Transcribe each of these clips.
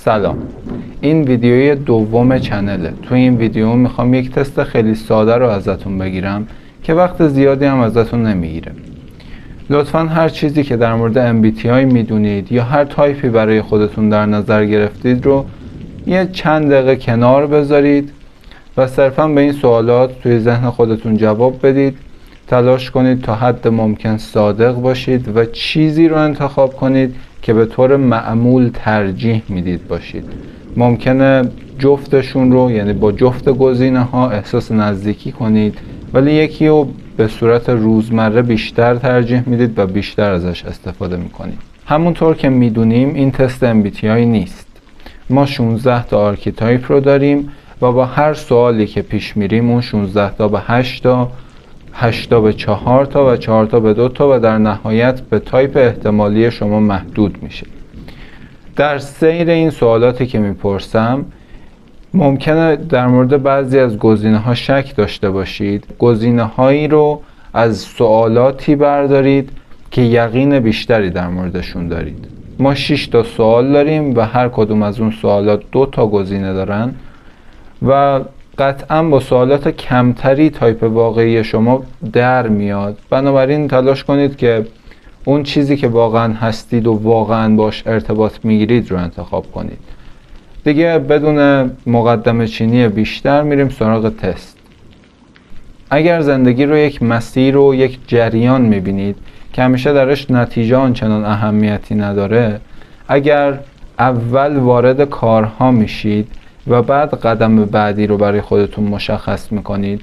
سلام، این ویدیوی دوم چنله. توی این ویدیو میخوام یک تست خیلی ساده رو ازتون بگیرم که وقت زیادی هم ازتون نمیگیره. لطفاً هر چیزی که در مورد MBTI میدونید یا هر تایپی برای خودتون در نظر گرفتید رو یه چند دقیقه کنار بذارید و صرفاً به این سوالات توی ذهن خودتون جواب بدید. تلاش کنید تا حد ممکن صادق باشید و چیزی رو انتخاب کنید که به طور معمول ترجیح میدید باشید. ممکنه جفتشون رو، یعنی با جفت گزینه ها احساس نزدیکی کنید، ولی یکی رو به صورت روزمره بیشتر ترجیح میدید و بیشتر ازش استفاده میکنید. همونطور که میدونیم این تست MBTI نیست. ما 16 تا آرکیتایپ رو داریم و با هر سوالی که پیش میریم اون 16 تا به 8 تا، 8 تا به 4 تا و 4 تا به 2 تا و در نهایت به تایپ احتمالی شما محدود میشه. در سیر این سوالاتی که میپرسم ممکنه در مورد بعضی از گزینه ها شک داشته باشید. گزینه هایی رو از سوالاتی بردارید که یقین بیشتری در موردشون دارید. ما 6 تا سوال داریم و هر کدوم از اون سوالات 2 تا گزینه دارن و قطعا با سوالات کمتری تایپ واقعی شما در میاد. بنابراین تلاش کنید که اون چیزی که واقعا هستید و واقعا باش ارتباط میگیرید رو انتخاب کنید. دیگه بدون مقدمه چینی بیشتر میریم سراغ تست. اگر زندگی رو یک مسیر و یک جریان میبینید که همیشه درش نتیجه آنچنان اهمیتی نداره، اگر اول وارد کارها میشید و بعد قدم بعدی رو برای خودتون مشخص میکنید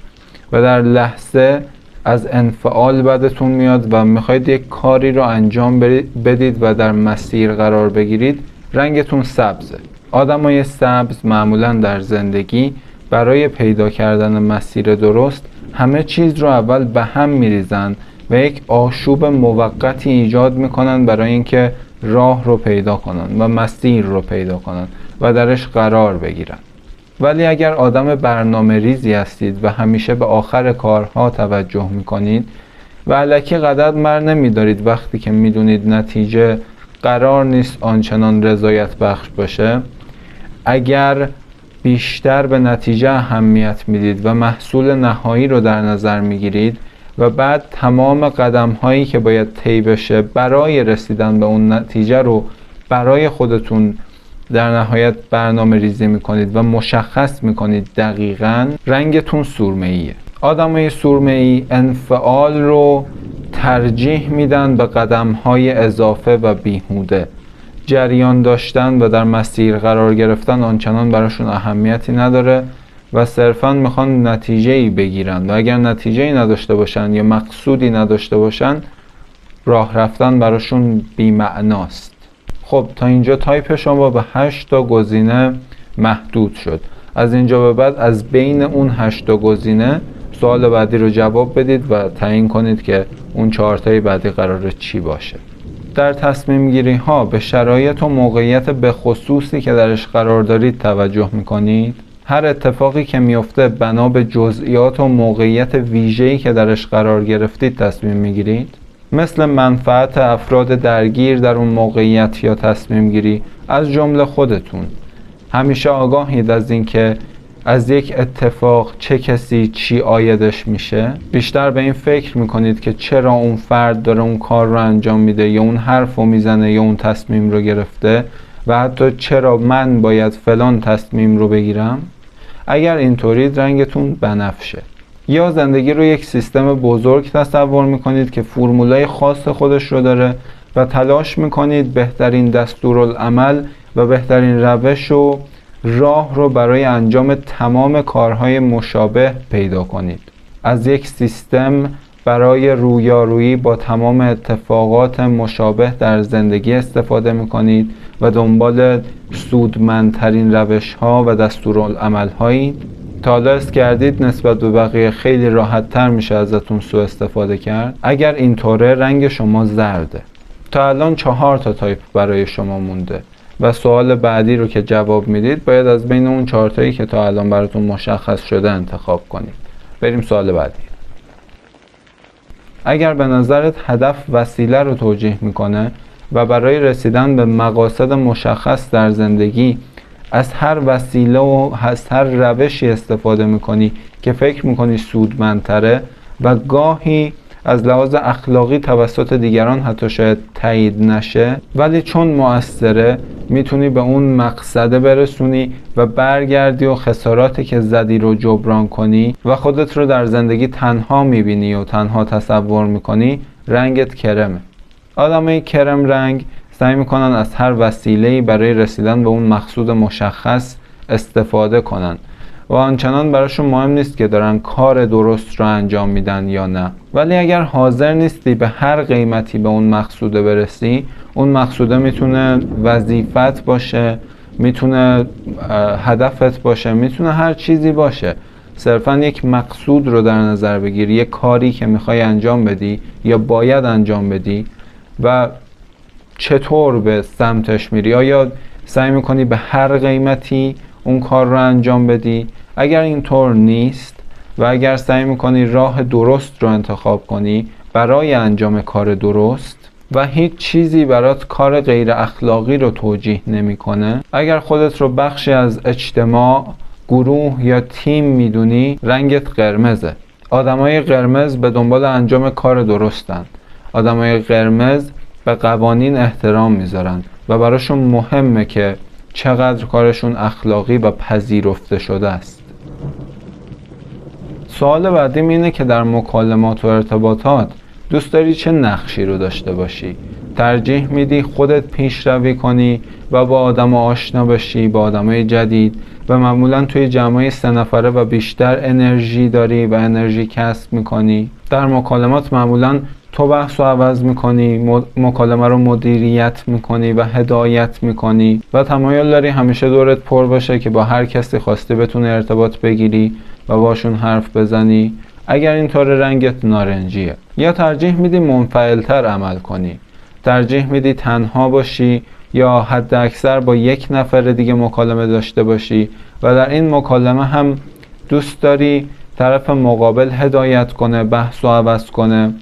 و در لحظه از انفعال بدتون میاد و میخواید یک کاری رو انجام بدید و در مسیر قرار بگیرید، رنگتون سبزه. آدمای سبز معمولا در زندگی برای پیدا کردن مسیر درست همه چیز رو اول به هم میریزن و یک آشوب موقتی ایجاد میکنن برای اینکه راه رو پیدا کنن و مسیر رو پیدا کنن و درش قرار بگیرن. ولی اگر آدم برنامه ریزی هستید و همیشه به آخر کارها توجه میکنید و الکی قدر مر نمیدارید وقتی که میدونید نتیجه قرار نیست آنچنان رضایت بخش باشه، اگر بیشتر به نتیجه اهمیت میدید و محصول نهایی رو در نظر میگیرید و بعد تمام قدم هایی که باید طی بشه برای رسیدن به اون نتیجه رو برای خودتون در نهایت برنامه ریزی میکنید و مشخص میکنید دقیقاً، رنگتون سرمه‌ایه. آدمای سرمه‌ای انفعال رو ترجیح میدن به قدم‌های اضافه و بیهوده. جریان داشتن و در مسیر قرار گرفتن آنچنان براشون اهمیتی نداره و صرفاً میخوان نتیجه‌ای بگیرن و اگر نتیجه‌ای نداشته باشن یا مقصودی نداشته باشن، راه رفتن براشون بی‌معناست. خب تا اینجا تایپ شما به 8 تا گزینه محدود شد. از اینجا به بعد از بین اون 8 تا گزینه سوال بعدی رو جواب بدید و تعیین کنید که اون 4 تای بعدی قراره چی باشه. در تصمیم گیری ها به شرایط و موقعیت به خصوصی که درش قرار دارید توجه میکنید. هر اتفاقی که میفته بنا به جزئیات و موقعیت ویژه‌ای که درش قرار گرفتید تصمیم میگیرید. مثل منفعت افراد درگیر در اون موقعیت یا تصمیم گیری از جمله خودتون. همیشه آگاهید از اینکه از یک اتفاق چه کسی چی عایدش میشه. بیشتر به این فکر میکنید که چرا اون فرد داره اون کار رو انجام میده یا اون حرف رو میزنه یا اون تصمیم رو گرفته و حتی چرا من باید فلان تصمیم رو بگیرم. اگر اینطورید رنگتون بنفشه. یا زندگی رو یک سیستم بزرگ تصور میکنید که فرمولای خاص خودش رو داره و تلاش میکنید بهترین دستورالعمل و بهترین روش و راه رو برای انجام تمام کارهای مشابه پیدا کنید. از یک سیستم برای رویارویی با تمام اتفاقات مشابه در زندگی استفاده میکنید و دنبال سودمندترین روش ها و دستورالعمل هایی. تا حالا حس کردید نسبت به بقیه خیلی راحت تر میشه ازتون سوء استفاده کرد؟ اگر اینطوره رنگ شما زرده. تا الان 4 تا تایپ برای شما مونده و سوال بعدی رو که جواب میدید باید از بین اون 4 تایی که تا الان براتون مشخص شده انتخاب کنید. بریم سوال بعدی. اگر به نظرت هدف وسیله رو توجیه میکنه و برای رسیدن به مقاصد مشخص در زندگی از هر وسیله و از هر روشی استفاده میکنی که فکر میکنی سودمندتره و گاهی از لحاظ اخلاقی توسط دیگران حتی شاید تایید نشه، ولی چون مؤثره میتونی به اون مقصده برسونی و برگردی و خساراتی که زدی رو جبران کنی و خودت رو در زندگی تنها میبینی و تنها تصور میکنی. رنگت کرمه. آدمای کرم رنگ سعی میکنن از هر وسیله‌ای برای رسیدن به اون مقصود مشخص استفاده کنن و آنچنان براشون مهم نیست که دارن کار درست رو انجام میدن یا نه. ولی اگر حاضر نیستی به هر قیمتی به اون مقصوده برسی، اون مقصوده میتونه وظیفت باشه، میتونه هدفت باشه، میتونه هر چیزی باشه. صرفا یک مقصود رو در نظر بگیر، یک کاری که میخوای انجام بدی یا باید انجام بدی و چطور به سمتش میری. آیا سعی میکنی به هر قیمتی اون کار رو انجام بدی؟ اگر اینطور نیست و اگر سعی میکنی راه درست رو انتخاب کنی برای انجام کار درست و هیچ چیزی برات کار غیر اخلاقی رو توجیه نمیکنه، اگر خودت رو بخشی از اجتماع، گروه یا تیم میدونی، رنگت قرمزه. آدمای قرمز به دنبال انجام کار درستن. آدمای قرمز به قوانین احترام میذارن و براشون مهمه که چقدر کارشون اخلاقی و پذیرفته شده است. سوال بعدیم اینه که در مکالمات و ارتباطات دوست داری چه نقشی رو داشته باشی؟ ترجیح میدی خودت پیشروی کنی و با آدم آشنا بشی، با آدمای جدید و معمولا توی جمعی 3 نفره و بیشتر انرژی داری و انرژی کسب میکنی؟ در مکالمات معمولا تو بحث رو عوض میکنی، مکالمه رو مدیریت میکنی و هدایت میکنی و تمایل داری همیشه دورت پر باشه که با هر کسی خواستی بتونی ارتباط بگیری و باشون حرف بزنی. اگر اینطور رنگت نارنجیه. یا ترجیح میدی منفعلتر عمل کنی؟ ترجیح میدی تنها باشی یا حد اکثر با 1 نفر دیگه مکالمه داشته باشی و در این مکالمه هم دوست داری طرف مقابل هدایت کنه، بحث رو عوض کنه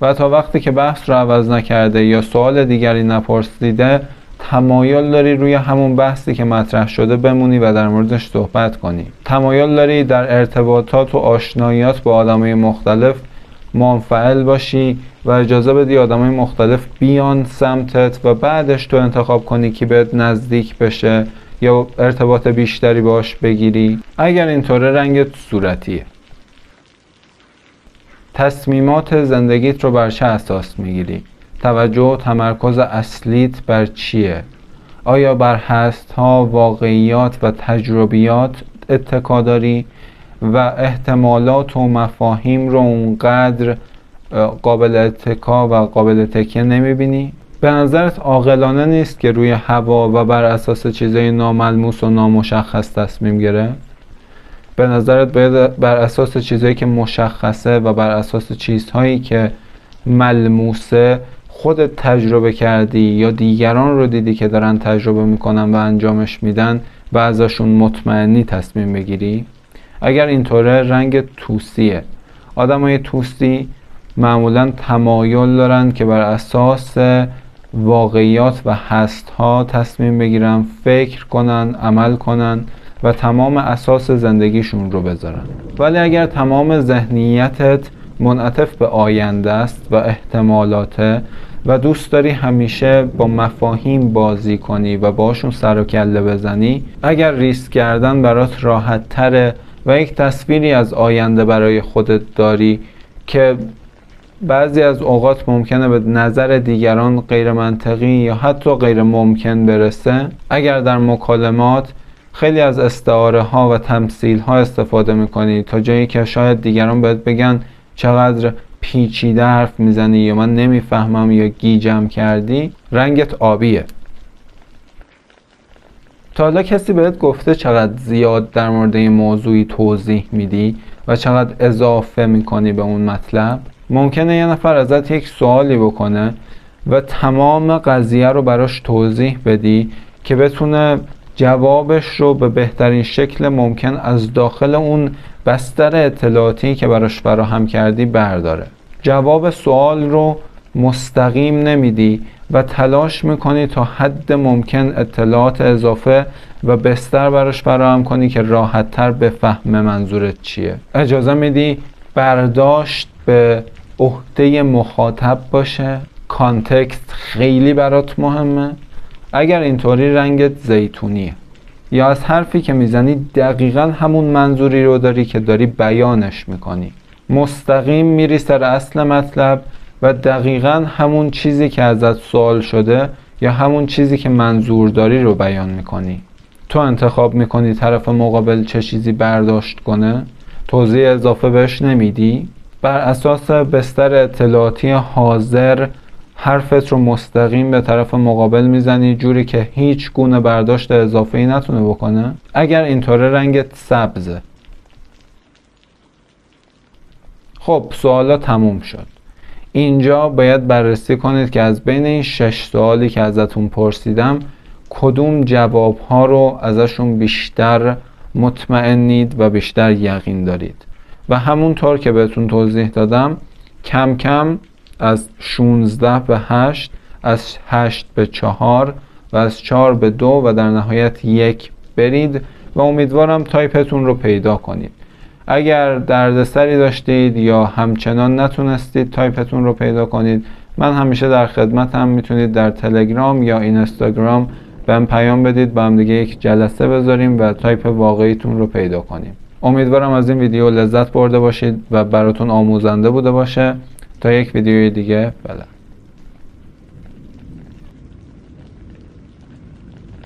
و تا وقتی که بحث رو عوض نکرده یا سوال دیگری نپرسیده تمایل داری روی همون بحثی که مطرح شده بمونی و در موردش صحبت کنی. تمایل داری در ارتباطات و آشناییات با آدمای مختلف منفعل باشی و اجازه بدی آدمای مختلف بیان سمتت و بعدش تو انتخاب کنی که بهت نزدیک بشه یا ارتباط بیشتری باش بگیری. اگر اینطوره رنگت صورتیه. تصمیمات زندگیت رو بر چه اساس میگیری؟ توجه و تمرکز اصلیت بر چیه؟ آیا بر هست‌ها، واقعیات و تجربیات اتکا داری و احتمالات و مفاهیم رو اونقدر قابل اتکا و قابل تکیه نمیبینی؟ به نظرت عاقلانه نیست که روی هوا و بر اساس چیزای ناملموس و نامشخص تصمیم گرفت؟ به نظرت باید بر اساس چیزهایی که مشخصه و بر اساس چیزهایی که ملموسه خودت تجربه کردی یا دیگران رو دیدی که دارن تجربه میکنن و انجامش میدن و ازشون مطمئنی تصمیم بگیری؟ اگر اینطوره رنگ توسیه. آدمای توسی معمولا تمایل دارن که بر اساس واقعیات و هستها تصمیم بگیرن، فکر کنن، عمل کنن و تمام اساس زندگیشون رو بذارن. ولی اگر تمام ذهنیتت منعطف به آینده است و احتمالاته و دوست داری همیشه با مفاهیم بازی کنی و باشون سر و کله بزنی، اگر ریسک کردن برات راحت تره و یک تصویری از آینده برای خودت داری که بعضی از اوقات ممکنه به نظر دیگران غیر منطقی یا حتی غیر ممکن برسه، اگر در مکالمات خیلی از استعاره ها و تمثیل ها استفاده میکنی تا جایی که شاید دیگران بهت بگن چقدر پیچیده حرف میزنی یا من نمیفهمم یا گیجم کردی، رنگت آبیه. تا حالا کسی بهت گفته چقدر زیاد در مورد این موضوعی توضیح میدی و چقدر اضافه میکنی به اون مطلب؟ ممکنه یه نفر ازت یک سوالی بکنه و تمام قضیه رو براش توضیح بدی که بتونه جوابش رو به بهترین شکل ممکن از داخل اون بستر اطلاعاتی که براش فراهم کردی برداره. جواب سوال رو مستقیم نمیدی و تلاش میکنی تا حد ممکن اطلاعات اضافه و بستر براش فراهم کنی که راحت تر بفهمه منظورت چیه. اجازه میدی برداشت به عهده مخاطب باشه، کانتکست خیلی برات مهمه. اگر اینطوری رنگت زیتونیه یا از حرفی که میزنی دقیقا همون منظوری رو داری که داری بیانش میکنی، مستقیم میری سر اصل مطلب و دقیقا همون چیزی که ازت سوال شده یا همون چیزی که منظور داری رو بیان میکنی. تو انتخاب میکنی طرف مقابل چه چیزی برداشت کنه، توضیح اضافه بهش نمیدی، بر اساس بستر اطلاعاتی حاضر حرفت رو مستقیم به طرف مقابل میزنی جوری که هیچ گونه برداشت اضافه‌ای نتونه بکنه. اگر اینطوره رنگت سبزه. خب سوالا تموم شد. اینجا باید بررسی کنید که از بین این 6 سوالی که ازتون پرسیدم کدوم جوابها رو ازشون بیشتر مطمئنید و بیشتر یقین دارید و همونطور که بهتون توضیح دادم کم کم از 16 به 8، از 8 به 4 و از 4 به 2 و در نهایت 1 برید و امیدوارم تایپتون رو پیدا کنید. اگر دردسری داشتید یا همچنان نتونستید تایپتون رو پیدا کنید، من همیشه در خدمتم. میتونید در تلگرام یا اینستاگرام بهم پیام بدید، با هم دیگه یک جلسه بذاریم و تایپ واقعیتون رو پیدا کنیم. امیدوارم از این ویدیو لذت برده باشید و براتون آموزنده بوده باشه. تا یک ویدیوی دیگه، بله.